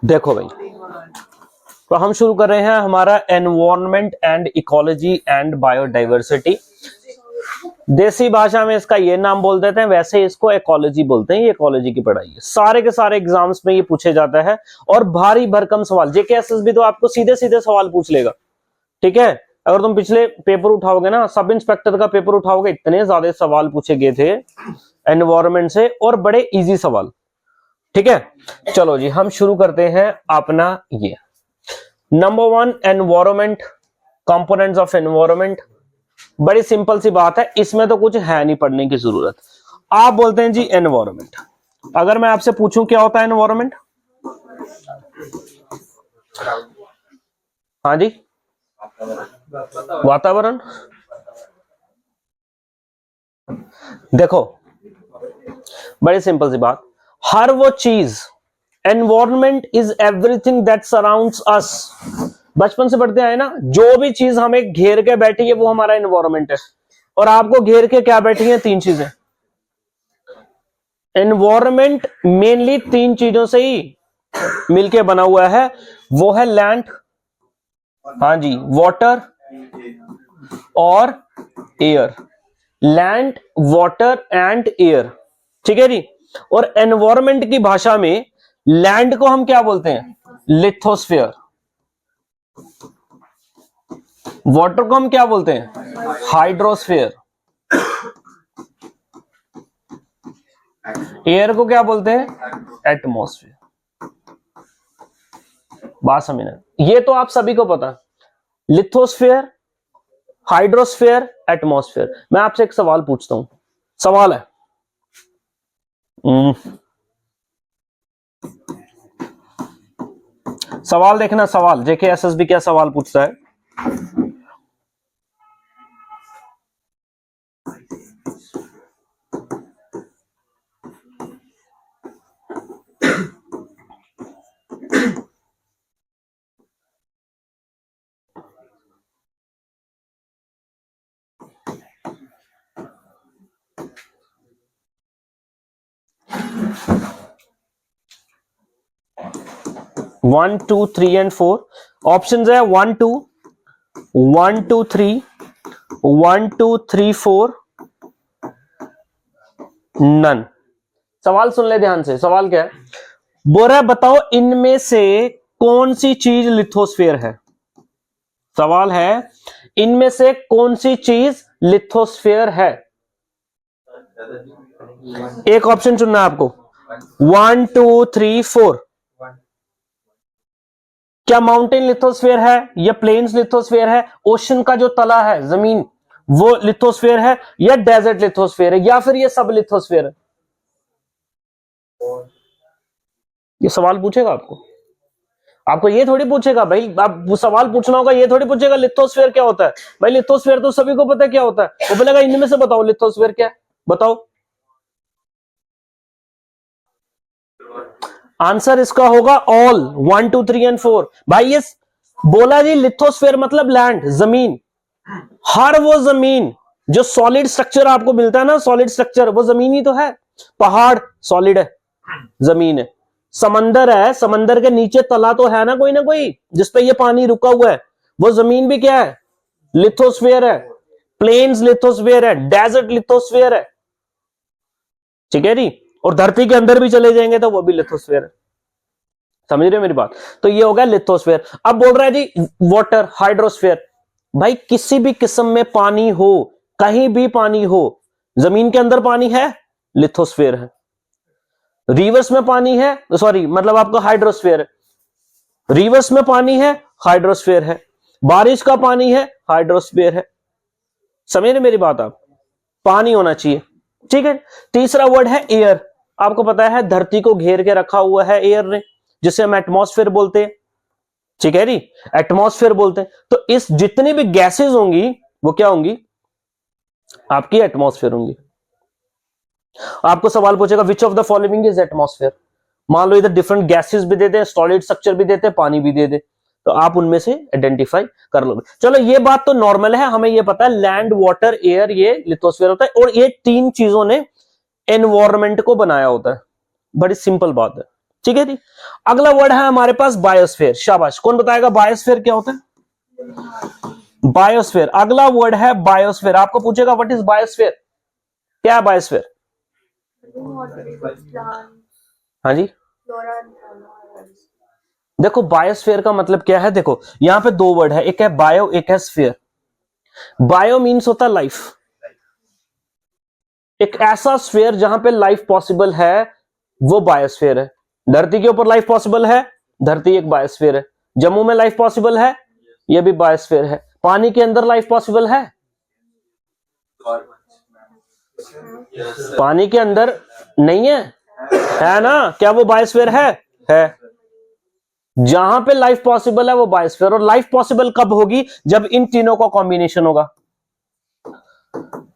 देखो भाई, तो हम शुरू कर रहे हैं हमारा environment and ecology and biodiversity. देसी भाषा में इसका ये नाम बोल देते हैं, वैसे इसको इकोलॉजी बोलते हैं। ये इकोलॉजी की पढ़ाई है, सारे के सारे एग्जाम्स में ये पूछे जाता है और भारी भरकम सवाल। जेके एसएसबी तो आपको सीधे सीधे सवाल पूछ लेगा, ठीक है। अगर तुम पिछले पेपर उठाओगे ना, सब इंस्पेक्टर का पेपर उठाओगे, इतने ज्यादा सवाल पूछे गए थे एनवायरनमेंट से और बड़े इजी सवाल, ठीक है। चलो जी, हम शुरू करते हैं अपना ये number 1 environment, components of environment. बड़ी सिंपल सी बात है, इसमें तो कुछ है नहीं पढ़ने की जरूरत। आप बोलते हैं जी एनवायरनमेंट। अगर मैं आपसे पूछूं क्या होता है एनवायरनमेंट? हाँ जी, वातावरण। देखो बड़ी सिंपल सी बात, हर वो चीज, environment is everything that surrounds us. बचपन से पढ़ते आए ना, जो भी चीज हमें घेर के बैठी है वो हमारा एनवायरनमेंट है। और आपको घेर के क्या बैठी है? 3 चीजें। एनवायरनमेंट मेनली 3 चीजों से ही मिलके बना हुआ है, वो है लैंड, हाँ जी, वाटर और air. Land, water and air, ठीक है जी। और एनवायरनमेंट की भाषा में लैंड को हम क्या बोलते हैं? लिथोस्फीयर। वाटर को हम क्या बोलते हैं? हाइड्रोस्फीयर। एयर को क्या बोलते हैं? एटमॉस्फेयर। बात समझना, ये तो आप सभी को पता है। Lithosphere, hydrosphere, atmosphere. मैं आपसे एक सवाल पूछता हूं, सवाल है सवाल देखना, सवाल जेके एसएसबी क्या सवाल पूछता है। One two three and 4 option है। 1 2 1 2 3 1 2 3 4 नन। सवाल सुन ले ध्यान से, सवाल क्या है? बोल रहा है बताओ इनमें से कौन सी चीज लिथोस्फीयर है। सवाल है इनमें से कौन सी चीज लिथोस्फीयर है। एक ऑप्शन चुनना है आपको, 1 2 3 4। क्या माउंटेन लिथोस्फीयर है, या प्लेन्स लिथोस्फीयर है, ओशन का जो तला है जमीन वो लिथोस्फीयर है, या डेजर्ट लिथोस्फीयर है, या फिर ये सब लिथोस्फीयर है? ये सवाल पूछेगा आपको, आपको ये थोड़ी पूछेगा भाई, आप सवाल पूछना होगा, ये थोड़ी पूछेगा लिथोस्फीयर क्या होता है। भाई लिथोस्फीयर तो सभी को पता है क्या होता है। वो बोलेगा इनमें से बताओ लिथोस्फीयर क्या है, बताओ। आंसर इसका होगा ऑल, 1 2 3 एंड 4। भाई ये बोला जी लिथोस्फीयर मतलब लैंड, जमीन। हर वो जमीन जो सॉलिड स्ट्रक्चर आपको मिलता है ना, सॉलिड स्ट्रक्चर, वो जमीन ही तो है। पहाड़ सॉलिड है, जमीन है। समंदर है, समंदर के नीचे तला तो है ना कोई जिसपे ये पानी रुका हुआ है, वो जमीन भी क्या है? लिथोस्फीयर है। प्लेन्स लिथोस्फीयर है, डेजर्ट लिथोस्फीयर है, ठीक है जी। और धरती के अंदर भी चले जाएंगे तो वो भी लिथोस्फीयर है। समझ रहे हो मेरी बात? तो ये होगा लिथोस्फीयर। अब बोल रहा है जी वाटर, हाइड्रोस्फीयर। भाई किसी भी किस्म में पानी हो, कहीं भी पानी हो, जमीन के अंदर पानी है, लिथोस्फीयर है। रिवर्स में पानी है, सॉरी मतलब आपका हाइड्रोस्फीयर है। रिवर्स में पानी है, हाइड्रोस्फीयर है। बारिश का पानी है, हाइड्रोस्फीयर है। समझ रहे मेरी बात आप? पानी होना चाहिए, ठीक है। तीसरा वर्ड है एयर। आपको पता है धरती को घेर के रखा हुआ है एयर ने, जिसे हम एटमॉस्फेयर बोलते हैं, ठीक है जी, एटमॉस्फेयर बोलते हैं। तो इस जितनी भी गैसेस होंगी वो क्या होंगी? आपकी एटमॉस्फेयर होंगी। आपको सवाल पूछेगा which of the following is atmosphere. मान लो इधर डिफरेंट गैसेस भी देते हैं, सॉलिड स्ट्रक्चर भी देते हैं, पानी भी दे दे, तो आप उनमें से आइडेंटिफाई कर लोगे। चलो ये बात तो नॉर्मल है, हमें ये पता है लैंड वाटर एयर ये लिथोस्फीयर होता है, और ये तीन चीजों ने एनवायरमेंट को बनाया होता है। बड़ी सिंपल बात है, ठीक है जी। अगला वर्ड है हमारे पास बायोस्फीयर। शाबाश, कौन बताएगा बायोस्फीयर क्या होता है? बायोस्फीयर, अगला वर्ड है बायोस्फीयर। आपको पूछेगा व्हाट इज बायोस्फीयर, क्या है बायोस्फीयर? हाँ जी, देखो बायोस्फीयर का मतलब क्या है, देखो यहां पे दो वर्ड है, एक है बायो एक है स्फीयर। बायो मीन्स होता है लाइफ, एक ऐसा स्फीयर जहां पे लाइफ पॉसिबल है वो बायोस्फीयर है। धरती के ऊपर लाइफ पॉसिबल है, धरती एक बायोस्फीयर है। जम्मू में लाइफ पॉसिबल है, ये भी बायोस्फीयर है। पानी के अंदर लाइफ पॉसिबल है, पानी के अंदर नहीं है ना, क्या वो बायोस्फीयर है। जहां पे लाइफ पॉसिबल है वो बायोस्फीयर। और लाइफ पॉसिबल कब होगी? जब इन तीनों का कॉम्बिनेशन होगा,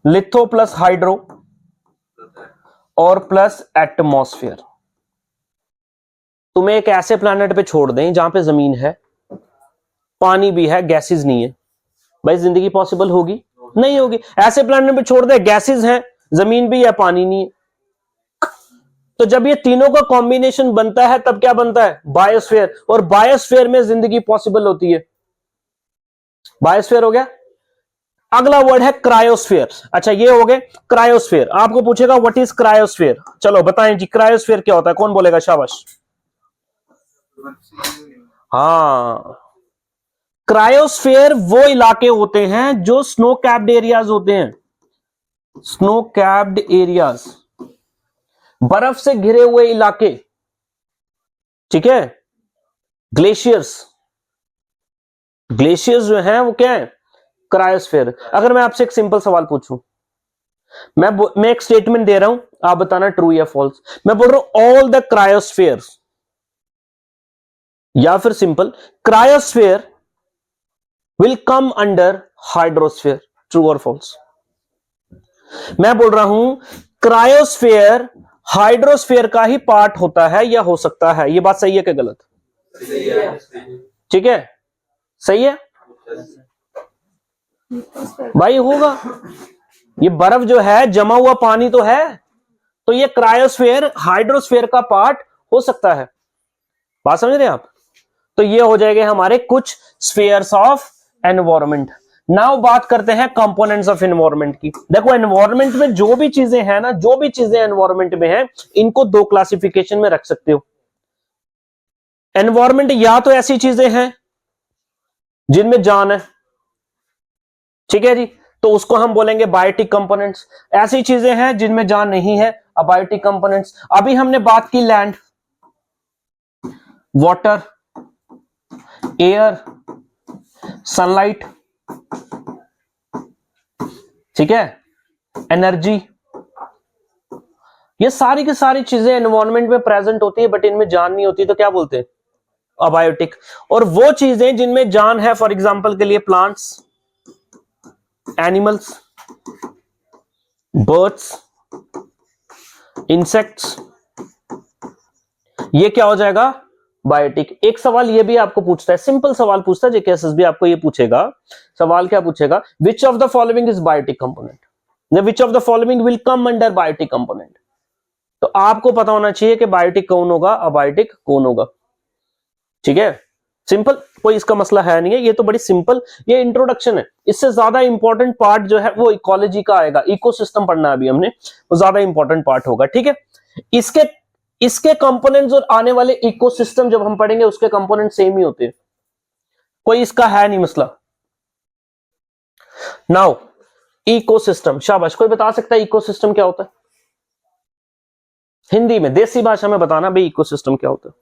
लिथो प्लस हाइड्रो और प्लस एटमॉस्फेयर। तुम्हें एक ऐसे प्लैनेट पे छोड़ दें जहां पे जमीन है, पानी भी है, गैसेस नहीं है, भाई जिंदगी पॉसिबल होगी? नहीं होगी। ऐसे प्लैनेट पे छोड़ दे, गैसेस हैं, जमीन भी है, पानी नहीं है। तो जब ये तीनों का कॉम्बिनेशन बनता है तब क्या बनता है? बायोस्फीयर। और बायोस्फीयर में जिंदगी पॉसिबल होती है। बायोस्फीयर हो गया। अगला वर्ड है क्रायोस्फीयर। अच्छा ये हो गए क्रायोस्फीयर। आपको पूछेगा व्हाट इज क्रायोस्फीयर, चलो बताएं जी क्रायोस्फीयर क्या होता है, कौन बोलेगा? शाबाश। हाँ, क्रायोस्फीयर वो इलाके होते हैं जो स्नो कैप्ड एरियाज होते हैं। स्नो कैप्ड एरियाज, बर्फ से घिरे हुए इलाके, ठीक है। ग्लेशियर्स, ग्लेशियर्स जो हैं वो क्या है? क्रायोस्फीयर। अगर मैं आपसे एक सिंपल सवाल पूछूं, मैं एक स्टेटमेंट दे रहा हूं, आप बताना ट्रू या फॉल्स। मैं बोल रहा हूं ऑल द क्रायोस्फीयर्स, या फिर simple cryosphere will come under hydrosphere, true और फॉल्स। मैं बोल रहा हूं क्रायोस्फीयर हाइड्रोस्फीयर का ही पार्ट होता है या हो सकता है, यह बात सही है कि गलत? ठीक है, सही है भाई, होगा। ये बर्फ जो है जमा हुआ पानी तो है, तो ये क्रायोस्फीयर हाइड्रोस्फीयर का पार्ट हो सकता है। बात समझ रहे हैं आप? तो ये हो जाएंगे हमारे कुछ स्फीयर्स ऑफ एनवायरनमेंट। नाउ बात करते हैं कंपोनेंट्स ऑफ एनवायरनमेंट की। देखो एनवायरनमेंट में जो भी चीजें हैं ना, जो भी चीजें एनवायरनमेंट में हैं, इनको दो क्लासिफिकेशन में रख सकते हो। एनवायरनमेंट या तो ऐसी चीजें हैं जिनमें जान है, ठीक है जी, तो उसको हम बोलेंगे बायोटिक कंपोनेंट्स। ऐसी चीजें हैं जिनमें जान नहीं है, अबायोटिक कंपोनेंट्स। अभी हमने बात की लैंड, वाटर, एयर, सनलाइट, ठीक है, एनर्जी। ये सारी की सारी चीजें एनवायरनमेंट में प्रेजेंट होती है बट इनमें जान नहीं होती, तो क्या बोलते हैं? अबायोटिक। और वो चीजें जिनमें जान है, फॉर एग्जांपल के लिए प्लांट्स, एनिमल्स, बर्ड्स, इंसेक्ट्स, ये क्या हो जाएगा? बायोटिक। एक सवाल ये भी आपको पूछता है, सिंपल सवाल पूछता है जेकेएसएस भी आपको ये पूछेगा, सवाल क्या पूछेगा? Which of the following is biotic component, which of the following will come under biotic component. तो आपको पता होना चाहिए कि बायोटिक कौन होगा, अबायोटिक कौन होगा, ठीक है। सिंपल, कोई इसका मसला है नहीं है, ये तो बड़ी सिंपल, ये इंट्रोडक्शन है। इससे ज्यादा इंपॉर्टेंट पार्ट जो है वो इकोलॉजी का आएगा, इकोसिस्टम पढ़ना है अभी हमने, वो ज्यादा इंपॉर्टेंट पार्ट होगा, ठीक है। इसके कंपोनेंट्स और आने वाले इकोसिस्टम जब हम पढ़ेंगे उसके कंपोनेंट सेम ही होते हैं, कोई इसका है नहीं मसला। नाउ इकोसिस्टम, शाबाश, कोई बता सकता है इकोसिस्टम क्या होता है? हिंदी में देसी भाषा में बताना भाई इकोसिस्टम क्या होता है।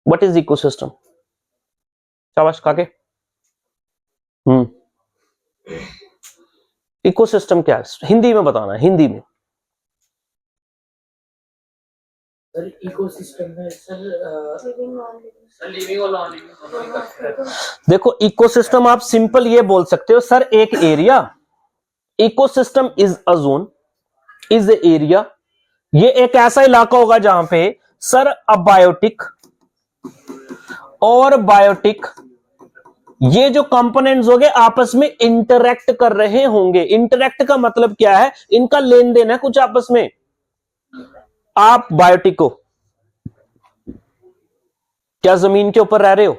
What is ecosystem? शाबाश काके। इकोसिस्टम क्या है, हिंदी में बताना है, हिंदी में। सर इकोसिस्टम में सर लिविंग और नॉन लिविंग। देखो इकोसिस्टम आप सिंपल ये बोल सकते हो सर, एक area, ecosystem is a zone, is a area. ये एक ऐसा इलाका होगा जहां पे सर अबायोटिक और बायोटिक, ये जो कंपोनेंट्स हो गए आपस में इंटरैक्ट कर रहे होंगे। इंटरैक्ट का मतलब क्या है? इनका लेन देन है कुछ आपस में। आप बायोटिक हो, क्या जमीन के ऊपर रह रहे हो?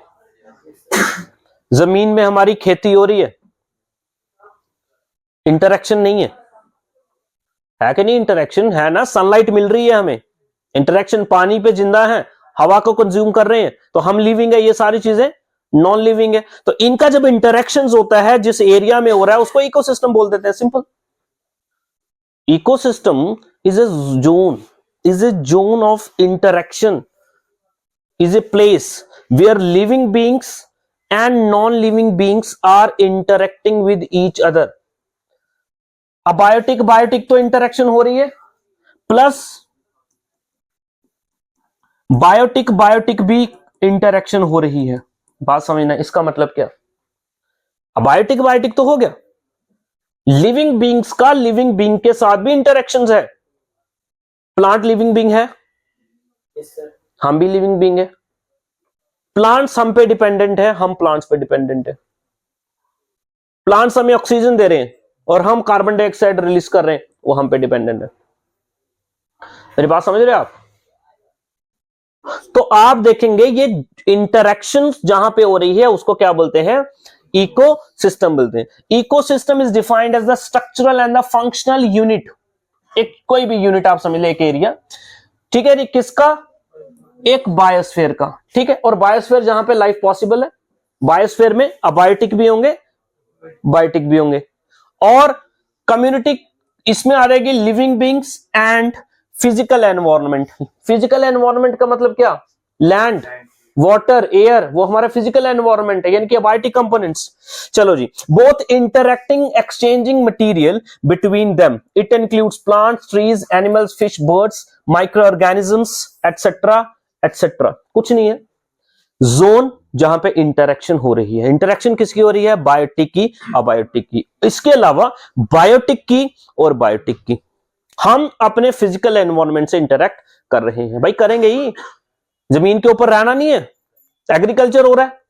जमीन में हमारी खेती हो रही है, इंटरैक्शन नहीं है कि नहीं? इंटरैक्शन है ना, सनलाइट मिल रही है हमें, इंटरैक्शन। पानी पे जिंदा है, हवा को कंज्यूम कर रहे हैं, तो हम लिविंग है, ये सारी चीजें नॉन लिविंग है। तो इनका जब इंटरैक्शन होता है जिस एरिया में हो रहा है उसको इकोसिस्टम बोल देते हैं, simple. Ecosystem is a zone, is a zone of interaction, is a place where living beings and non-living beings are interacting with each other. Abiotic biotic तो इंटरेक्शन हो रही है, प्लस बायोटिक बायोटिक भी interaction हो रही है। बात समझना, इसका मतलब क्या? अबायोटिक बायोटिक तो हो गया, लिविंग बींग्स का लिविंग बींग के साथ भी इंटरेक्शंस है। प्लांट लिविंग बींग है, Yes, sir. हम भी लिविंग बींग है। प्लांट्स हम पे डिपेंडेंट है, हम प्लांट्स पे डिपेंडेंट है। प्लांट्स हमें ऑक्सीजन दे रहे हैं और हम कार्बन डाइऑक्साइड रिलीज कर रहे हैं, वो हम पे डिपेंडेंट है। मेरी बात समझ रहे हैं आप? तो आप देखेंगे ये इंटरैक्शन जहां पे हो रही है उसको क्या बोलते हैं? इकोसिस्टम बोलते हैं। Ecosystem is defined as the structural and the functional unit. एक कोई भी यूनिट आप समझ ले, एक एरिया, ठीक है? किसका? एक बायोस्फीयर का, ठीक है? और बायोस्फीयर जहां पे लाइफ पॉसिबल है, बायोस्फीयर में अबायोटिक भी होंगे, बायोटिक भी होंगे। और कम्युनिटी इसमें आ रहेगी living beings and physical environment. Physical environment का मतलब क्या? लैंड, वाटर, एयर, वो हमारा फिजिकल एनवायरनमेंट है, यानी कि अबायोटिक कंपोनेंट्स। चलो जी, both interacting exchanging material between them, it includes plants, trees, animals, fish, birds, micro organisms etcetera etcetera. कुछ नहीं है, जोन जहां पे इंटरेक्शन हो रही है। इंटरेक्शन किसकी हो रही है? बायोटिक की, अबायोटिक की। इसके अलावा बायोटिक की और बायोटिक की। हम अपने फिजिकल एनवायरनमेंट से इंटरेक्ट कर रहे हैं, भाई करेंगे ही, जमीन के ऊपर रहना नहीं है, एग्रीकल्चर हो रहा है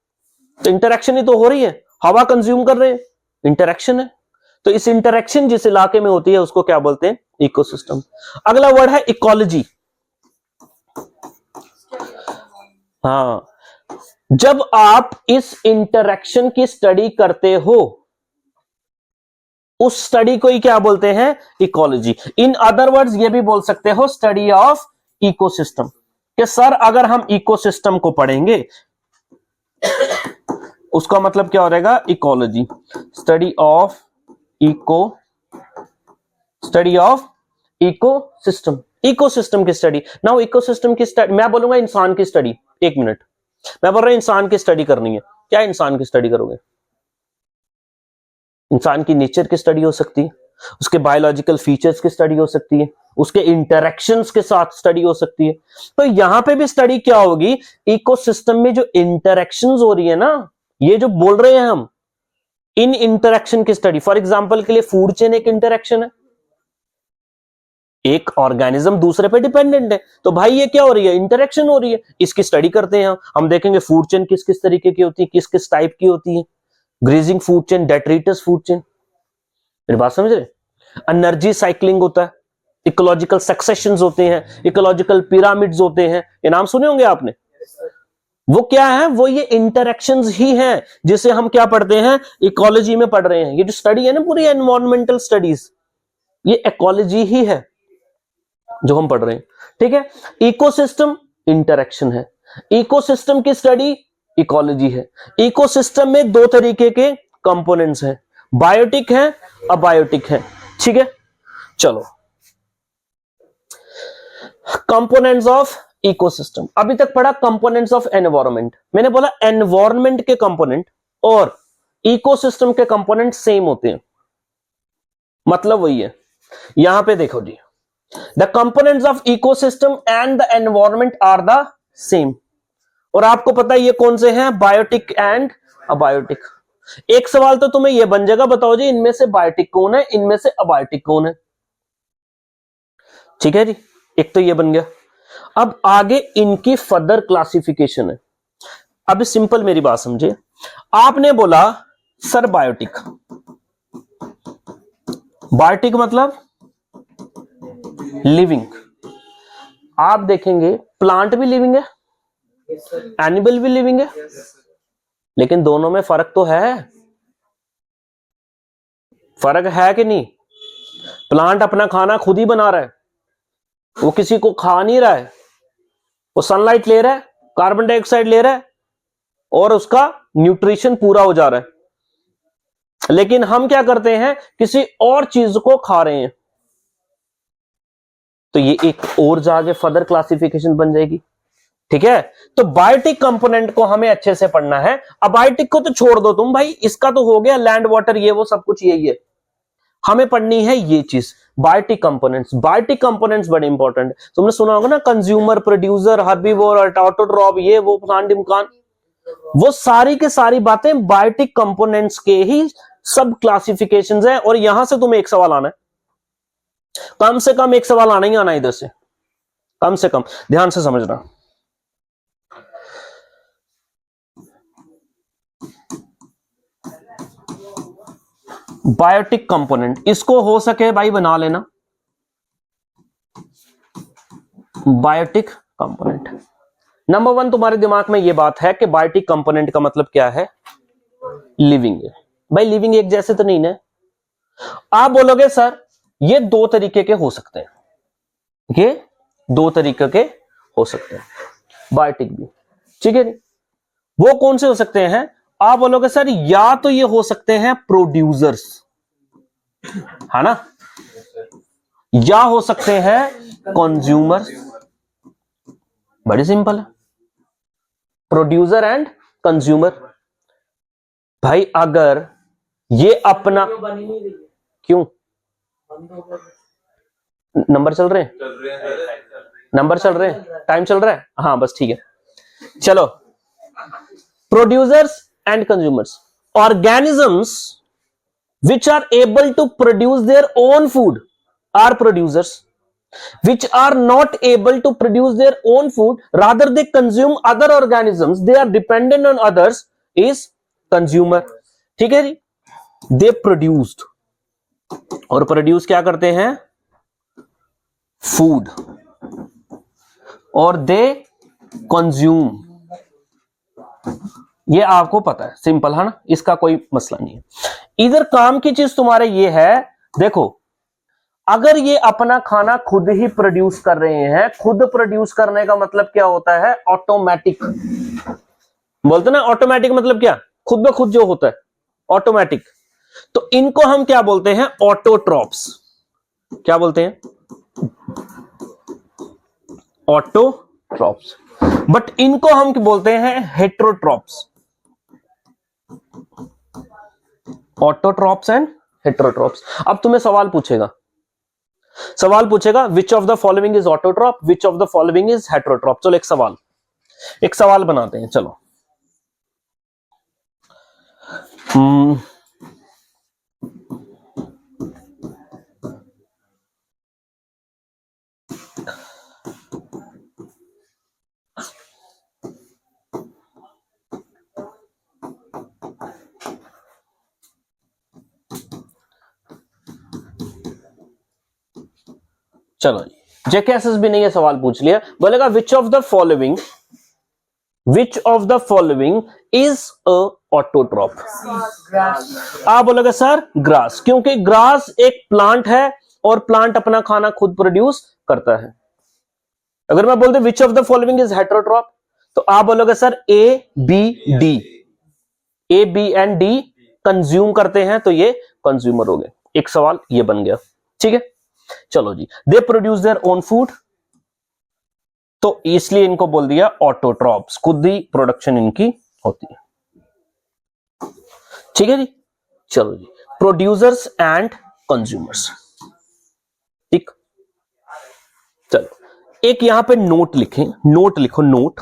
तो इंटरेक्शन ही तो हो रही है, हवा कंज्यूम कर रहे हैं, इंटरेक्शन है। तो इस इंटरेक्शन जिस इलाके में होती है उसको क्या बोलते हैं? इकोसिस्टम। अगला वर्ड है इकोलॉजी। हाँ, जब आप इस इंटरैक्शन की स्टडी करते हो उस स्टडी को ही क्या बोलते हैं? इकोलॉजी। इन अदर वर्ड्स ये भी बोल सकते हो स्टडी ऑफ इकोसिस्टम। कि सर अगर हम इकोसिस्टम को पढ़ेंगे उसका मतलब क्या हो जाएगा? Ecology, study of ecosystem. Ecosystem की स्टडी। नाउ इकोसिस्टम की स्टडी, मैं बोलूंगा इंसान की स्टडी। एक मिनट, मैं बोल रहा हूं इंसान की स्टडी करनी है। क्या इंसान की स्टडी करोगे? इंसान की नेचर की स्टडी हो सकती है, उसके बायोलॉजिकल फीचर्स की स्टडी हो सकती है, उसके इंटरेक्शंस के साथ स्टडी हो सकती है। तो यहां पे भी स्टडी क्या होगी? इकोसिस्टम में जो इंटरेक्शंस हो रही है ना, ये जो बोल रहे हैं हम, इन इंटरेक्शन की स्टडी। फॉर एग्जांपल के लिए फूड चेन एक इंटरेक्शन है, एक ऑर्गेनिज्म दूसरे पे डिपेंडेंट है, तो भाई ये क्या हो रही है? इंटरेक्शन हो रही है, इसकी स्टडी करते हैं हम देखेंगे फूड चेन किस किस तरीके की होती है, किस किस टाइप की होती है। Grazing food chain, detritus food chain. मेरी बात समझ रहे? एनर्जी साइक्लिंग होता है, इकोलॉजिकल सक्सेशंस होते हैं, इकोलॉजिकल पिरामिड्स होते हैं, ये नाम सुने होंगे आपने। वो क्या है? वो ये इंटरेक्शंस ही हैं जिसे हम क्या पढ़ते हैं? इकोलॉजी में पढ़ रहे हैं। ये जो स्टडी है ना पूरी एनवायरमेंटल स्टडीज, ये इकोलॉजी ही है जो हम पढ़ रहे हैं, ठीक है? इकोसिस्टम इंटरेक्शन है, इकोसिस्टम की स्टडी इकोलॉजी है। इकोसिस्टम में दो तरीके के कंपोनेंट्स हैं, बायोटिक है, अबायोटिक है, ठीक है? चलो, कंपोनेंट्स ऑफ इकोसिस्टम। अभी तक पढ़ा कंपोनेंट्स ऑफ एनवायरनमेंट। मैंने बोला एनवायरनमेंट के कंपोनेंट और इकोसिस्टम के कंपोनेंट सेम होते हैं, मतलब वही है। यहां पे देखो जी, the components of ecosystem and the environment are the same. और आपको पता है ये कौन से हैं? Biotic and abiotic. एक सवाल तो तुम्हें यह बन जाएगा, बताओ जी इनमें से बायोटिक कौन है, इनमें से अबायोटिक कौन है? ठीक है जी, एक तो ये बन गया। अब आगे इनकी फर्दर क्लासिफिकेशन है। अब सिंपल मेरी बात समझे, आपने बोला सर बायोटिक, बायोटिक मतलब लिविंग। आप देखेंगे प्लांट भी लिविंग है, Yes, sir. एनिमल भी लिविंग है, Yes. लेकिन दोनों में फर्क तो है, फर्क है कि नहीं? प्लांट अपना खाना खुद ही बना रहा है, वो किसी को खा नहीं रहा है, वो सनलाइट ले रहा है, कार्बन डाइऑक्साइड ले रहा है और उसका न्यूट्रिशन पूरा हो जा रहा है। लेकिन हम क्या करते हैं, किसी और चीज को खा रहे हैं, तो ये एक और जाके फर्दर क्लासिफिकेशन बन जाएगी। ठीक है, तो बायोटिक कंपोनेंट को हमें अच्छे से पढ़ना है। अब बायोटिक को तो छोड़ दो तुम भाई, इसका तो हो गया लैंड वाटर ये वो सब कुछ यही है, हमें पढ़नी है ये चीज बायोटिक कंपोनेंट्स। बायोटिक कंपोनेंट्स बड़े इंपॉर्टेंट, तुमने सुना होगा ना, कंज्यूमर, प्रोड्यूसर, हर्बीवोर, ऑटोट्रॉप, ये वो फलान ढिमकान, वो सारी के सारी बातें बायोटिक कंपोनेंट्स के ही सब क्लासिफिकेशंस है। और यहां से तुम्हें एक सवाल आना है, कम से कम एक सवाल आना ही आना इधर से, कम से कम, ध्यान से समझना। बायोटिक कंपोनेंट, इसको हो सके भाई बना लेना, बायोटिक कंपोनेंट। नंबर वन तुम्हारे दिमाग में यह बात है कि बायोटिक कंपोनेंट का मतलब क्या है, लिविंग है। भाई लिविंग एक जैसे तो नहीं ना। आप बोलोगे सर ये दो तरीके के हो सकते हैं, ये दो तरीके के हो सकते हैं बायोटिक भी, ठीक है। वो कौन से हो सकते हैं? आप बोलोगे सर या तो ये हो सकते हैं प्रोड्यूसर्स, है ना, या हो सकते हैं कंज्यूमर्स। बड़ी सिंपल है, प्रोड्यूसर एंड कंज्यूमर। भाई अगर ये अपना, बन ही नहीं रही है, क्यों बंद हो गया। नंबर चल रहे हैं, नंबर चल रहे हैं, टाइम चल रहा है, हाँ बस ठीक है। चलो, producers and consumers, organisms which are able to produce their own food are producers, which are not able to produce their own food, rather they consume other organisms, they are dependent on others, is consumer। ठीक है जी, they produced, और produce क्या करते हैं, food, और they consume. ये आपको पता है, सिंपल है ना, इसका कोई मसला नहीं है। इधर काम की चीज तुम्हारे ये है, देखो अगर ये अपना खाना खुद ही प्रोड्यूस कर रहे हैं, खुद प्रोड्यूस करने का मतलब क्या होता है, ऑटोमेटिक बोलते ना, ऑटोमेटिक मतलब क्या, खुद ब खुद जो होता है ऑटोमेटिक। तो इनको हम क्या बोलते हैं, ऑटोट्रॉप्स। क्या बोलते हैं, ऑटोट्रॉप्स। बट इनको हम क्या बोलते हैं, हेट्रोट्रॉप्स। Autotrophs and heterotrophs. अब तुम्हें सवाल पूछेगा, सवाल पूछेगा which of the following is autotroph, which of the following is heterotroph. चलो एक सवाल बनाते हैं, चलो। चलो जी, जेकेएसएस भी नहीं है, सवाल पूछ लिया, बोलेगा विच of the following, which of the following is a autotroph. आप बोलोगे सर ग्रास, क्योंकि ग्रास एक प्लांट है और प्लांट अपना खाना खुद प्रोड्यूस करता है। अगर मैं बोलते which of the following is heterotroph, तो आप बोलोगे sir A B D, A B and D consume करते हैं, तो ये कंज्यूमर हो गए। एक सवाल ये बन गया, ठीक है। चलो जी, they produce their own food, तो इसलिए इनको बोल दिया ऑटोट्रॉप्स, खुद ही प्रोडक्शन इनकी होती है, ठीक है जी। चलो जी, प्रोड्यूसर्स एंड कंज्यूमर्स, ठीक। चलो एक यहां पे नोट लिखें, नोट लिखो, नोट।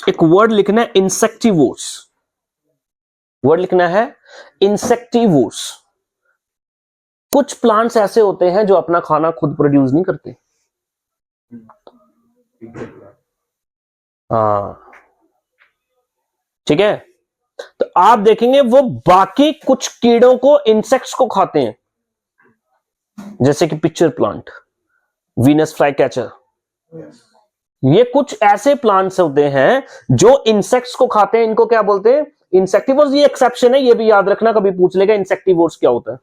एक वर्ड लिखना है इंसेक्टिवोर्स, वर्ड लिखना है इंसेक्टिवोर्स। कुछ प्लांट्स ऐसे होते हैं जो अपना खाना खुद प्रोड्यूस नहीं करते, हाँ, ठीक है। तो आप देखेंगे वो बाकी कुछ कीड़ों को, इंसेक्ट्स को खाते हैं, जैसे कि pitcher plant, Venus fly catcher. ये कुछ ऐसे प्लांट्स होते हैं जो इंसेक्ट्स को खाते हैं। इनको क्या बोलते हैं? इंसेक्टिवोर्स। ये एक्सेप्शन है, ये भी याद रखना, कभी पूछ लेगा इंसेक्टिवोर्स क्या होता है।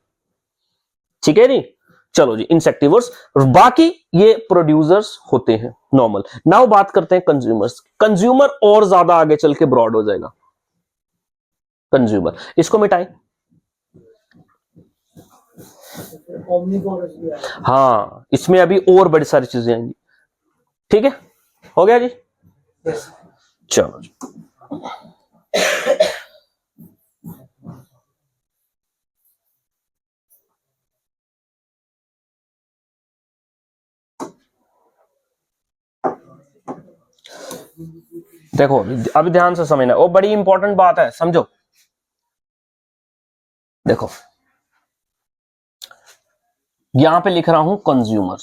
ठीक है जी, चलो जी, इंसेक्टिवोर्स। बाकी ये प्रोड्यूसर्स होते हैं नॉर्मल। नाउ बात करते हैं कंज्यूमर्स। कंज्यूमर और ज्यादा आगे चल के ब्रॉड हो जाएगा। कंज्यूमर, इसको मिटाएं। ओमनिवोरस भी आएगा। हाँ, इसमें अभी और बड़ी सारी चीजें आएंगी। ठीक है, हो गया जी। Yes. चलो जी। देखो अभी ध्यान से समझना, वो बड़ी इंपॉर्टेंट बात है, समझो। देखो यहां पे लिख रहा हूं कंज्यूमर।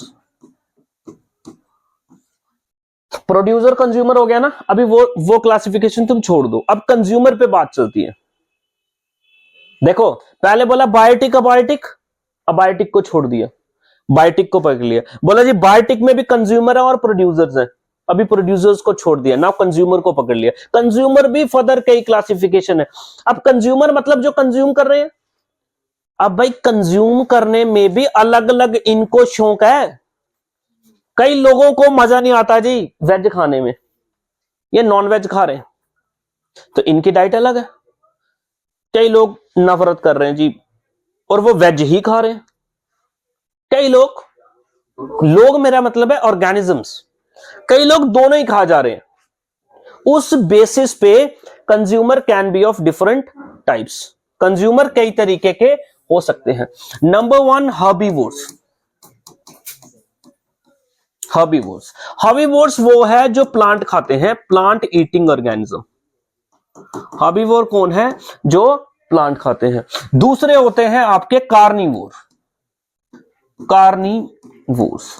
प्रोड्यूसर कंज्यूमर हो गया ना। अभी वो क्लासिफिकेशन तुम छोड़ दो, अब कंज्यूमर पे बात चलती है। देखो पहले बोला बायोटिक, अबायोटिक, अबायोटिक को छोड़ दिया, बायोटिक को पकड़ लिया। बोला जी बायोटिक में भी कंज्यूमर है और प्रोड्यूसर्स हैं, अभी प्रोड्यूसर्स को छोड़ दिया, ना कंज्यूमर को पकड़ लिया। कंज्यूमर भी फर्दर कई क्लासिफिकेशन है। अब कंज्यूमर मतलब जो कंज्यूम कर रहे हैं। अब भाई कंज्यूम करने में भी अलग अलग इनको शौक है। कई लोगों को मजा नहीं आता जी वेज खाने में, ये नॉन वेज खा रहे हैं, तो इनकी डाइट अलग है। कई लोग नफरत कर रहे हैं जी और वो वेज ही खा रहे हैं। कई लोग मेरा मतलब है ऑर्गेनिजम्स, कई लोग दोनों ही खा जा रहे हैं। उस बेसिस पे consumer can be of different types. Consumer कई तरीके के हो सकते हैं। Number 1, herbivores. हर्बीवोर्स, हर्बीवोर्स वो है जो प्लांट खाते हैं, प्लांट ईटिंग ऑर्गेनिज्म। हर्बीवोर कौन है? जो प्लांट खाते हैं। दूसरे होते हैं आपके कार्निवोर। कार्निवोर्स,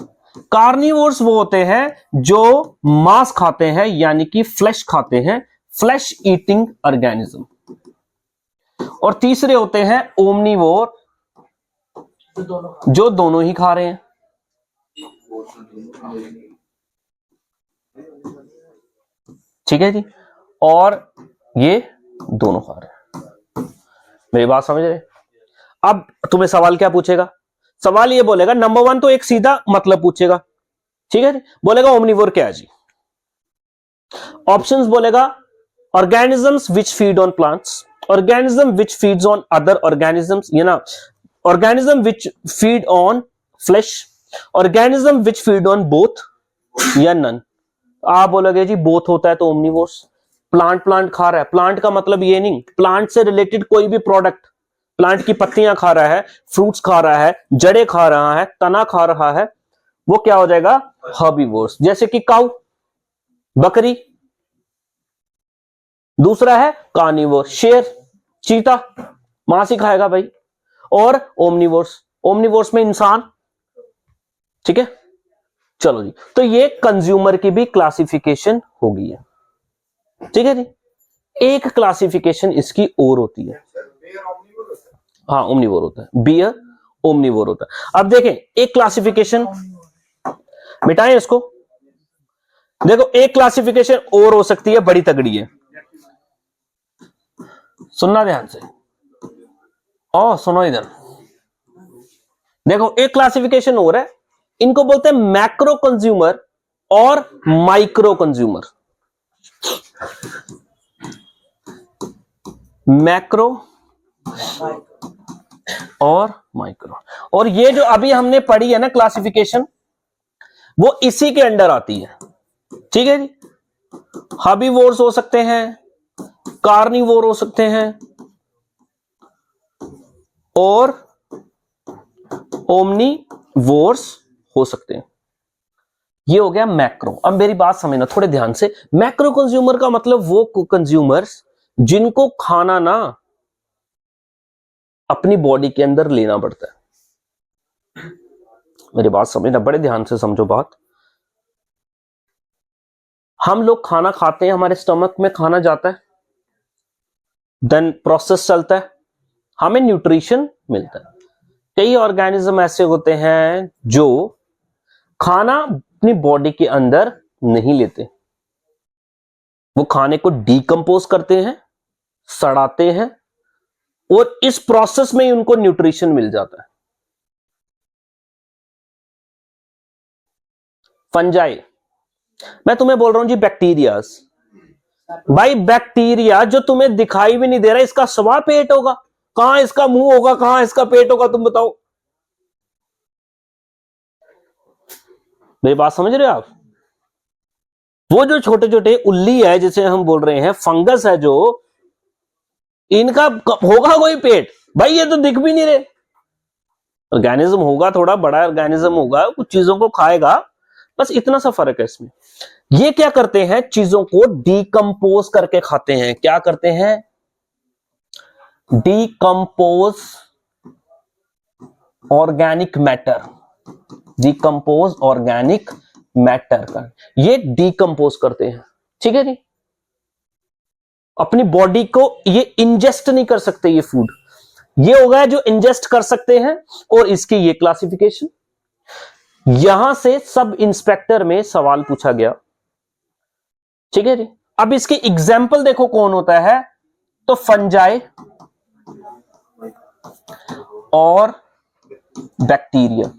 कार्निवोर्स वो होते हैं जो मांस खाते हैं, यानी कि फ्लैश खाते हैं, फ्लैश ईटिंग ऑर्गेनिज्म। और तीसरे होते हैं ओमनीवोर, जो दोनों ही खा रहे हैं। ठीक है जी, और ये दोनों खा रहे हैं। मेरी बात समझ रहे? अब तुम्हें सवाल क्या पूछेगा? सवाल ये बोलेगा, नंबर 1 तो एक सीधा मतलब पूछेगा, ठीक है जी, बोलेगा ओमनीवोर क्या है जी। ऑप्शंस बोलेगा organisms which feed on plants, organism which feeds on other organisms, ये ना, organism which feed on flash, organism which feed on both, या नन। आप बोलोगे जी बोथ होता है तो ओमनीवोर्स। प्लांट खा रहा है, प्लांट का मतलब ये नहीं प्लांट से रिलेटेड कोई भी प्रोडक्ट, प्लांट की पत्तियां खा रहा है, फ्रूट्स खा रहा है, जड़ें खा रहा है, तना खा रहा है, वो क्या हो जाएगा? हर्बीवोर्स। जैसे कि काऊ, बकरी। दूसरा है कार्निवोर, शेर, चीता, मांस ही खाएगा भाई। और ओमनीवोर्स, ओमनीवोर्स में इंसान। ठीक है, चलो जी, तो ये कंज्यूमर की भी क्लासिफिकेशन हो गई है। ठीक है जी, एक क्लासिफिकेशन इसकी और होती है। हाँ, ओमनीवोर होता है, बियर ओमनीवोर होता है। अब देखें एक क्लासिफिकेशन, मिटाएं इसको। देखो एक क्लासिफिकेशन और हो सकती है, बड़ी तगड़ी है, सुनना ध्यान से। ओ सुनो इधर, देखो एक क्लासिफिकेशन और है, इनको बोलते हैं मैक्रो कंज्यूमर और माइक्रो कंज्यूमर। मैक्रो और माइक्रो, और ये जो अभी हमने पढ़ी है ना क्लासिफिकेशन, वो इसी के अंडर आती है। ठीक है जी, हर्बीवोर्स हो सकते हैं, कार्निवोर हो सकते हैं, और ओमनीवोर्स हो सकते हैं। ये हो गया मैक्रो। अब मेरी बात समझना थोड़े ध्यान से। मैक्रो कंज्यूमर का मतलब वो कंज्यूमर्स जिनको खाना ना अपनी बॉडी के अंदर लेना पड़ता है। मेरी बात समझना, बड़े ध्यान से समझो बात। हम लोग खाना खाते हैं, हमारे स्टमक में खाना जाता है, देन प्रोसेस चलता है, हमें न्यूट्रिशन मिलता है। कई ऑर्गेनिज्म ऐसे होते हैं जो खाना अपनी बॉडी के अंदर नहीं लेते, वो खाने को डीकंपोज करते हैं, सड़ाते हैं, और इस प्रोसेस में ही उनको न्यूट्रिशन मिल जाता है। फंजाई, मैं तुम्हें बोल रहा हूं जी बैक्टीरियाज। भाई बैक्टीरिया जो तुम्हें दिखाई भी नहीं दे रहा, इसका स्वा पेट होगा, कहां इसका मुंह होगा, कहां इसका पेट होगा, तुम बताओ। मेरी बात समझ रहे हो आप? वो जो छोटे छोटे उल्ली है जिसे हम बोल रहे हैं, फंगस है जो, इनका होगा कोई पेट? भाई ये तो दिख भी नहीं रहे। ऑर्गेनिज्म होगा, थोड़ा बड़ा ऑर्गेनिज्म होगा, कुछ चीजों को खाएगा, बस इतना सा फर्क है इसमें। ये क्या करते हैं, चीजों को डीकंपोज करके खाते हैं। क्या करते हैं? Decompose organic matter, decompose organic matter का ये डीकंपोज करते हैं। ठीक है जी, अपनी बॉडी को ये इंजेस्ट नहीं कर सकते, ये फूड ये होगा जो इंजेस्ट कर सकते हैं, और इसकी ये क्लासिफिकेशन। यहां से सब इंस्पेक्टर में सवाल पूछा गया। ठीक है जी, अब इसकी एग्जाम्पल देखो कौन होता है, तो फंजाई और बैक्टीरिया,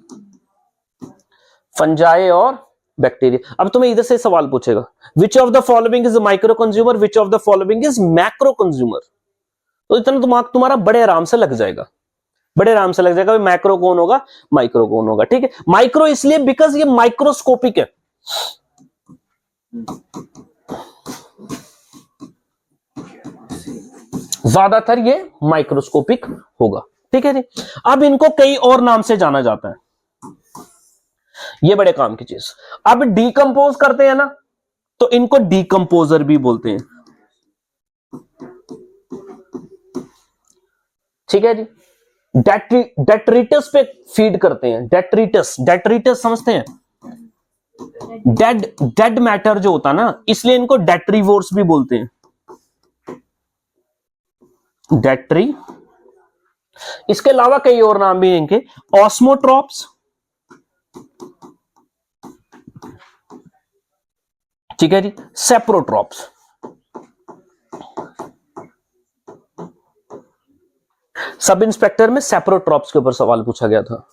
फंजाई और बैक्टीरिया। अब तुम्हें इधर से सवाल पूछेगा, which of the following is micro consumer, which of the following is macro consumer. तो इतना दिमाग तुम्हारा बड़े आराम से लग जाएगा, बड़े आराम से लग जाएगा मैक्रो कौन होगा, माइक्रो कौन होगा। ठीक है, माइक्रो इसलिए बिकॉज ये माइक्रोस्कोपिक है, ज्यादातर ये माइक्रोस्कोपिक होगा। ठीक है जी, अब इनको कई और नाम से जाना जाता है, ये बड़े काम की चीज। अब डीकंपोज करते हैं ना, तो इनको डीकंपोजर भी बोलते हैं। ठीक है जी, डेट्रिटस पे फीड करते हैं, डेट्रिटस, डेट्रिटस समझते हैं, डेड मैटर जो होता ना, इसलिए इनको डेट्रीवोर्स भी बोलते हैं, डेट्री। इसके अलावा कई और नाम भी हैं इनके, ऑस्मोट्रॉप्स। ठीक है जी, सेप्रोट्रॉप्स। सब इंस्पेक्टर में सेप्रोट्रॉप्स के ऊपर सवाल पूछा गया था।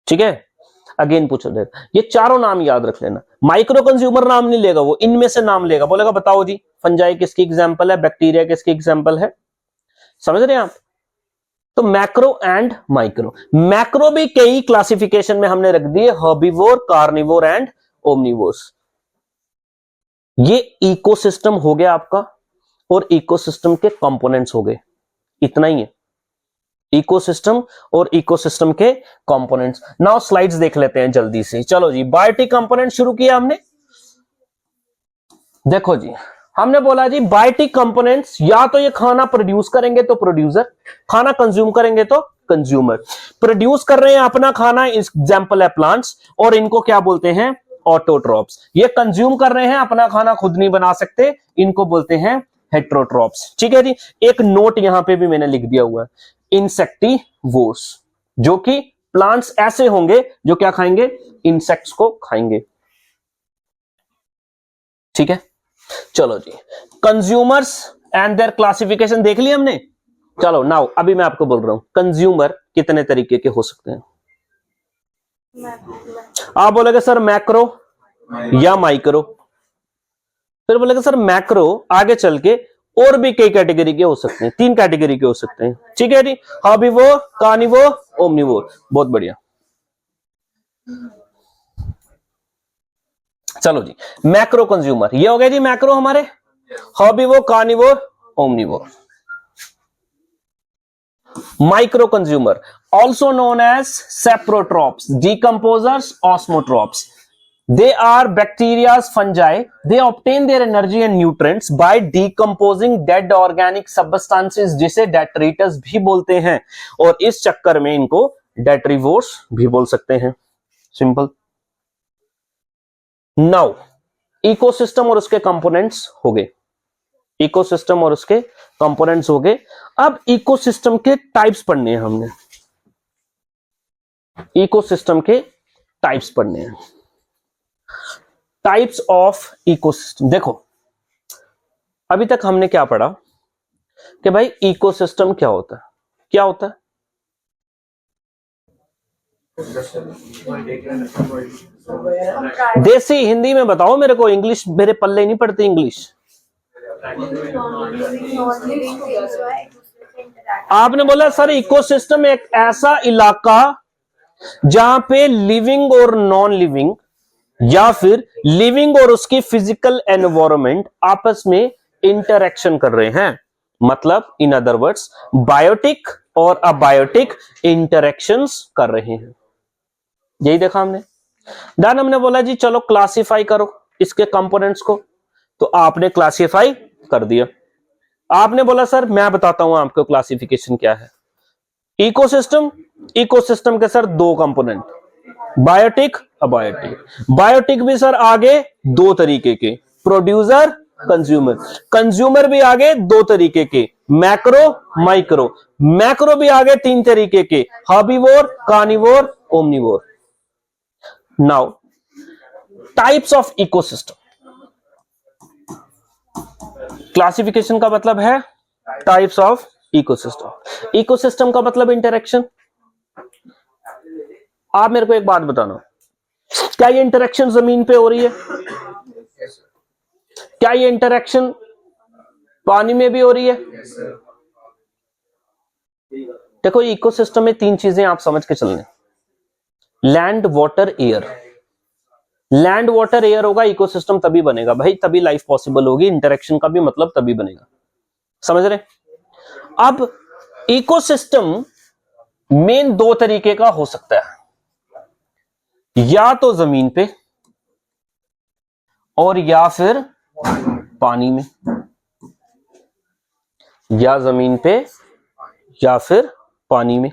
ठीक है, अगेन पूछा जाएगा, ये चारों नाम याद रख लेना। माइक्रो कंज्यूमर नाम नहीं लेगा वो, इनमें से नाम लेगा, बोलेगा बताओ जी फंजाई किसकी एग्जांपल है, बैक्टीरिया किसकी एग्जांपल है। समझ रहे हैं आप? तो मैक्रो एंड माइक्रो, मैक्रो भी कई क्लासिफिकेशन में हमने रख दिए, हर्बीवोर, कार्निवोर एंड ओमनिवोर्स। ये इकोसिस्टम हो गया आपका, और इकोसिस्टम के कंपोनेंट्स हो गए, इतना ही है, इकोसिस्टम और इकोसिस्टम के कंपोनेंट्स। नाउ स्लाइड्स देख लेते हैं जल्दी से। चलो जी, बायोटिक कंपोनेंट शुरू किया हमने। देखो जी, हमने बोला जी बायोटिक कंपोनेंट्स या तो ये खाना प्रोड्यूस करेंगे तो प्रोड्यूसर, खाना कंज्यूम करेंगे तो कंज्यूमर। प्रोड्यूस कर रहे हैं अपना खाना, एग्जांपल है प्लांट्स, और इनको क्या बोलते हैं, ऑटोट्रॉप्स। ये कंज्यूम कर रहे हैं अपना खाना, खुद नहीं बना सकते, इनको बोलते हैं हेट्रोट्रॉप्स। ठीक है जी, एक नोट यहां पे भी मैंने लिख दिया हुआ है, इंसेक्टिवोर्स, जो कि प्लांट्स ऐसे होंगे जो क्या खाएंगे, इंसेक्ट्स को खाएंगे। ठीक है, चलो जी, कंज्यूमर्स एंड देयर क्लासिफिकेशन देख लिया हमने। चलो नाउ अभी मैं आपको बोल रहा हूं कंज्यूमर कितने तरीके के हो सकते हैं। आप बोलेगे सर मैक्रो या माइक्रो, फिर बोलेगा सर मैक्रो, आगे चल के और भी कई कैटेगरी के हो सकते हैं, 3 कैटेगरी के हो सकते हैं। ठीक है जी, हर्बीवोर, कार्निवोर, ओमनिवोर। बहुत बढ़िया। चलो जी, मैक्रो कंज्यूमर ये हो गए जी, मैक्रो हमारे, herbivore, carnivore, omnivore. Micro consumer also known as saprotrophs, decomposers, osmotrophs. They are bacteria, fungi. They obtain their energy and nutrients by decomposing dead organic substances, जिसे detritus भी बोलते हैं, और इस चक्कर में इनको detrivores भी बोल सकते हैं। सिंपल। नाउ इकोसिस्टम और उसके कंपोनेंट्स हो गए, इकोसिस्टम और उसके कंपोनेंट्स हो गए। अब इकोसिस्टम के टाइप्स पढ़ने हैं हमने, इकोसिस्टम के टाइप्स पढ़ने हैं, टाइप्स ऑफ इकोसिस्टम। देखो अभी तक हमने क्या पढ़ा कि भाई इकोसिस्टम क्या होता है, क्या होता है? देसी हिंदी में बताओ मेरे को, इंग्लिश मेरे पल्ले नहीं पड़ती इंग्लिश। आपने बोला सर इकोसिस्टम एक ऐसा इलाका जहां पे लिविंग और नॉन लिविंग या फिर लिविंग और उसकी फिजिकल एनवायरनमेंट आपस में इंटरेक्शन कर रहे हैं, मतलब इन अदर वर्ड्स बायोटिक और अबायोटिक इंटरेक्शंस कर रहे हैं। यही देखा हमने। देन हमने बोला जी चलो क्लासिफाई करो इसके कंपोनेंट्स को, तो आपने क्लासिफाई कर दिया। आपने बोला सर मैं बताता हूं आपको क्लासिफिकेशन क्या है। इकोसिस्टम, इकोसिस्टम के सर दो कंपोनेंट, बायोटिक अबायोटिक। बायोटिक भी सर आगे दो तरीके के, प्रोड्यूसर कंज्यूमर। कंज्यूमर भी आगे दो तरीके के, मैक्रो माइक्रो। मैक्रो भी आगे तीन तरीके के, herbivore carnivore omnivore. Now types of ecosystem, classification का मतलब है टाइप्स ऑफ इकोसिस्टम। इकोसिस्टम का मतलब इंटरेक्शन। आप मेरे को एक बात बताना, क्या ये इंटरेक्शन जमीन पे हो रही है? क्या ये इंटरेक्शन पानी में भी हो रही है? देखो इकोसिस्टम में तीन चीजें आप समझ के चलने, land water air. Land water air होगा इकोसिस्टम तभी बनेगा भाई, तभी लाइफ पॉसिबल होगी, इंटरेक्शन का भी मतलब तभी बनेगा। समझ रहे? अब इकोसिस्टम मेन दो तरीके का हो सकता है, या तो जमीन पे और या फिर पानी में, या जमीन पे या फिर पानी में,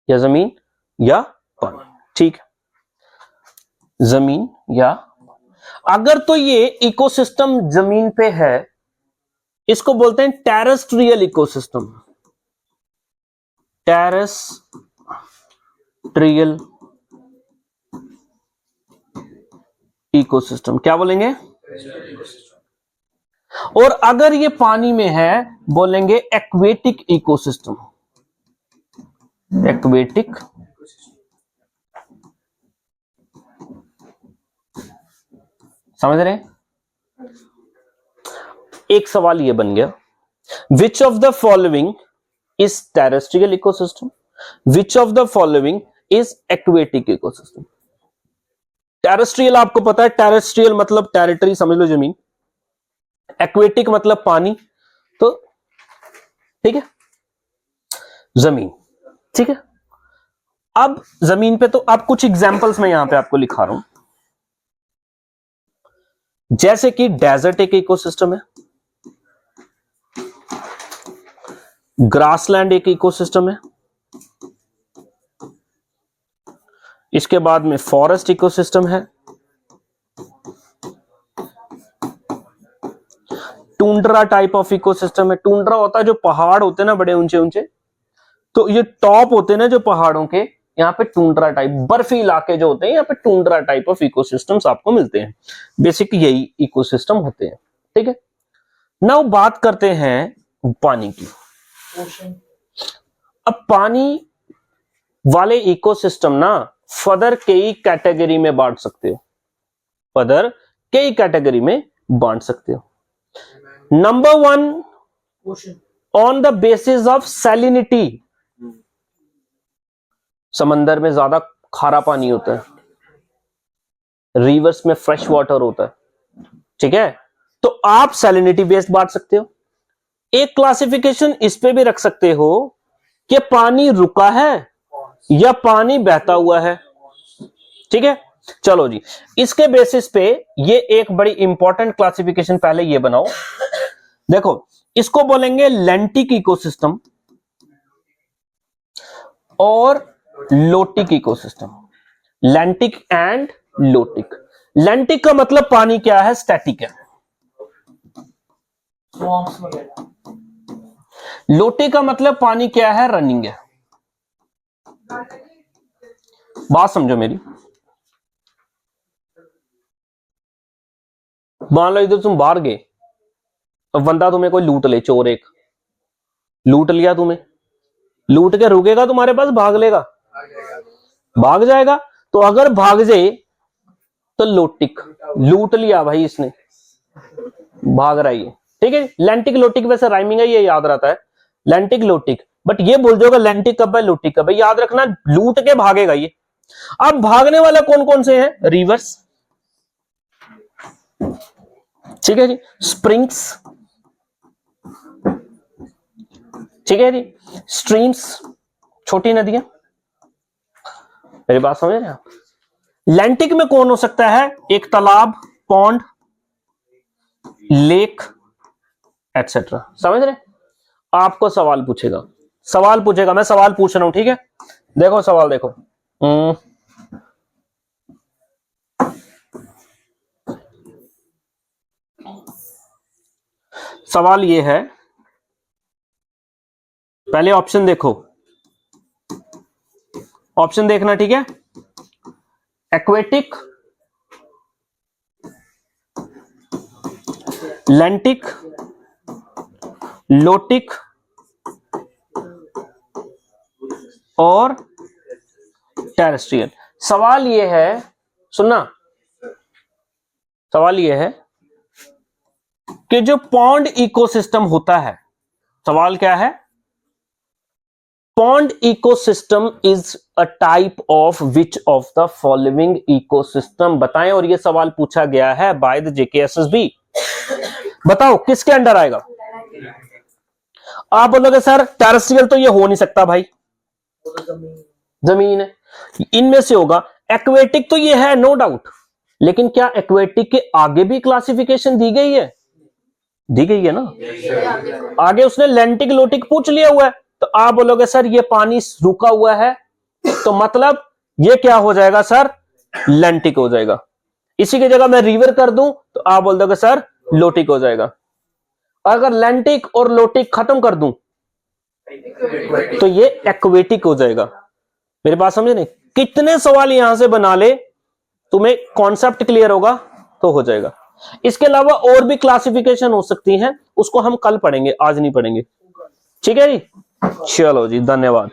या जमीन या पानी। ठीक है, जमीन या, अगर तो ये इकोसिस्टम जमीन पे है इसको बोलते हैं टेरेस्ट्रियल इकोसिस्टम। टेरेस्ट्रियल इकोसिस्टम क्या बोलेंगे? और अगर ये पानी में है बोलेंगे एक्वेटिक इकोसिस्टम। एक्वेटिक समझ रहे? एक सवाल ये बन गया, विच of the following is terrestrial ecosystem, which of the following is aquatic ecosystem. Terrestrial आपको पता है, टेरेस्ट्रियल मतलब टेरिटरी, समझ लो जमीन। एक्वेटिक मतलब पानी, तो ठीक है जमीन। ठीक है, अब जमीन पे तो अब कुछ एग्जांपल्स मैं यहां पे आपको लिखा रहा हूं, जैसे कि डेजर्ट एक इकोसिस्टम है, ग्रासलैंड एक इकोसिस्टम है, इसके बाद में फॉरेस्ट इकोसिस्टम है, टुंड्रा टाइप ऑफ इकोसिस्टम है। टुंड्रा होता है जो पहाड़ होते हैं ना बड़े ऊंचे ऊंचे, तो ये टॉप होते हैं ना जो पहाड़ों के, यहाँ पे टुंड्रा टाइप बर्फी इलाके जो होते हैं यहाँ पे टुंड्रा टाइप ऑफ इकोसिस्टम्स आपको मिलते हैं। बेसिक यही इकोसिस्टम होते हैं। ठीक है, नाउ बात करते हैं पानी की। अब पानी वाले इकोसिस्टम ना फर्दर कई कैटेगरी में बांट सकते हो, फर्दर कई कैटेगरी में बांट सकते हो। Number one, on the basis of salinity. समंदर में ज्यादा खारा पानी होता है, रिवर्स में फ्रेश वाटर होता है। ठीक है, तो आप सैलिनिटी बेस्ड बांट सकते हो। एक क्लासिफिकेशन इस पे भी रख सकते हो कि पानी रुका है या पानी बहता हुआ है। ठीक है, चलो जी, इसके बेसिस पे ये एक बड़ी इंपॉर्टेंट क्लासिफिकेशन पहले ये बनाओ। देखो इसको बोलेंगे लैंटिक इकोसिस्टम और lotic ecosystem. Lentic and lotic. Lentic का मतलब पानी क्या है? स्टैटिक है। स्वॉर्म्स वगैरह। लोटे का मतलब पानी क्या है? रनिंग है। बात समझो मेरी। मान लो इधर तुम बाहर गए, अब बंदा तुम्हें कोई लूट ले, चोर एक लूट लिया तुम्हें, लूट के रुकेगा तुम्हारे पास? भाग लेगा? भाग जाएगा। तो अगर भाग जाए तो लोटिक, लूट लिया भाई इसने, भाग रहा है। ठीक है, लैंटिक लोटिक वैसे राइमिंग है, ये याद रहता है, लैंटिक लोटिक। बट ये बोल दोगे लैंटिक कब है लोटिक कब है, याद रखना, लूट के भागेगा ये। अब भागने वाला कौन कौन से हैं? रिवर्स, ठीक है जी, स्प्रिंग्स, ठीक है जी, स्ट्रीम्स, छोटी नदियां। मेरी बात समझ रहे हैं आप? लैंटिक में कौन हो सकता है? एक तालाब, पॉन्ड, लेक, एटसेट्रा। समझ रहे? आपको सवाल पूछेगा, सवाल पूछेगा, मैं सवाल पूछ रहा हूं, ठीक है? देखो सवाल देखो। सवाल ये है, पहले ऑप्शन देखो, ऑप्शन देखना, ठीक है? एक्वेटिक, लैंटिक, लोटिक और टेरेस्ट्रियल। सवाल यह है, सुनना, सवाल यह है कि जो पॉन्ड इकोसिस्टम होता है, सवाल क्या है? Pond ecosystem is a type of which of the following ecosystem, बताएं। और यह सवाल पूछा गया है बाय द जेकेएसएसबी। बताओ किसके अंडर आएगा? आप बोलोगे सर टेरेस्ट्रियल तो ये हो नहीं सकता भाई, जमीन है, इनमें से होगा। एक्वेटिक तो ये है, नो डाउट, लेकिन क्या एक्वेटिक के आगे भी क्लासिफिकेशन दी गई है? दी गई है ना। आगे उसने लैंटिक लोटिक पूछ लिया हुआ है, तो आप बोलोगे सर ये पानी रुका हुआ है, तो मतलब ये क्या हो जाएगा सर? लैंटिक हो जाएगा। इसी की जगह मैं रिवर कर दूं तो आप बोल दोगे सर लोटिक हो जाएगा। अगर लैंटिक और लोटिक खत्म कर दूं तो ये एक्वेटिक हो जाएगा। मेरी बात समझे नहीं? कितने सवाल यहां से बना ले, तुम्हें कॉन्सेप्ट क्लियर होगा तो हो जाएगा। इसके अलावा और भी क्लासिफिकेशन हो सकती हैं, उसको हम कल पढ़ेंगे, आज नहीं पढ़ेंगे। ठीक है जी, चलो जी, धन्यवाद।